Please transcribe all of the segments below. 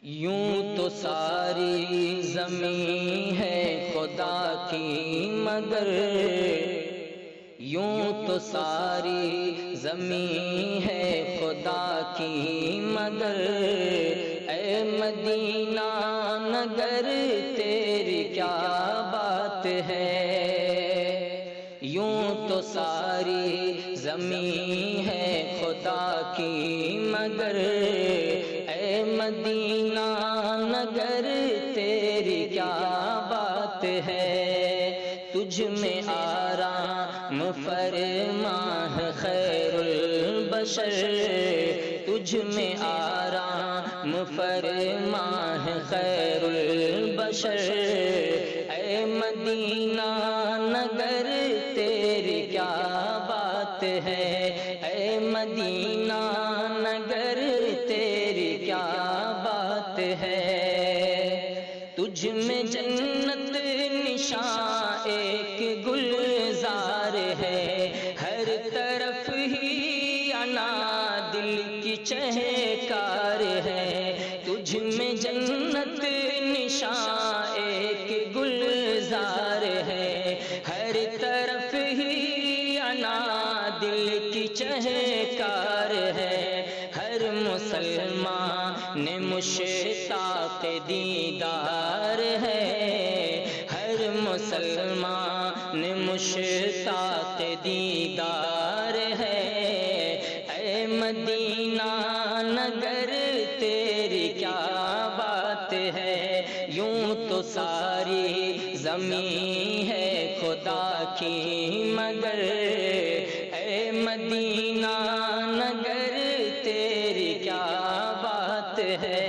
یوں تو ساری زمین ہے خدا کی مگر، یوں تو ساری زمین ہے خدا کی مگر، اے مدینہ نگر تیری کیا بات ہے۔ یوں تو ساری زمین ہے خدا کی مگر، اے مدینہ نگر تیری کیا بات ہے۔ تجھ میں آرام فرما ہے خیر البشر، تجھ میں آرام فرما ہے خیر البشر، اے مدینہ نگر تیری کیا بات ہے، اے مدینہ نگر تیری کیا بات ہے۔ تجھ میں جنت نشاں ایک گلزار ہے، ہر طرف ہی انا دل کی چہکار ہے۔ تجھ میں جنت نشاں ایک گلزار ہے، ہر طرف ہی انا دل کی چہکار ہے۔ ہر مسلمان مشتاق دیدار ہے، ہر مسلمان مشتاق دیدار ہے، اے مدینہ نگر تیری کیا بات ہے۔ یوں تو ساری زمین ہے خدا کی مگر، اے مدینہ نگر تیری کیا بات ہے۔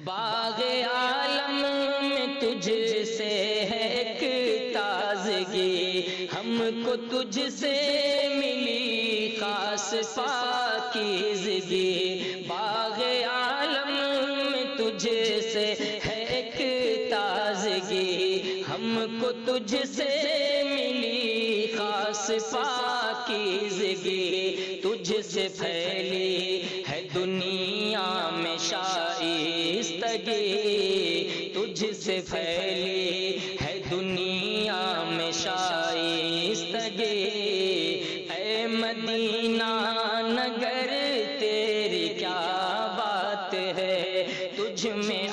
باغ عالم میں تجھ سے ہے ایک تازگی، ہم کو تجھ سے ملی خاص پاکیزگی۔ باغ عالم میں تجھ سے ہے ایک تازگی، ہم کو تجھ سے ملی خاص پاکیزگی۔ تجھ سے پھیلی ہے دنیا میں شائستگی، تجھ سے پھیلی ہے دنیا میں شائستگی، اے مدینہ نگر تیری کیا بات ہے۔ تجھ میں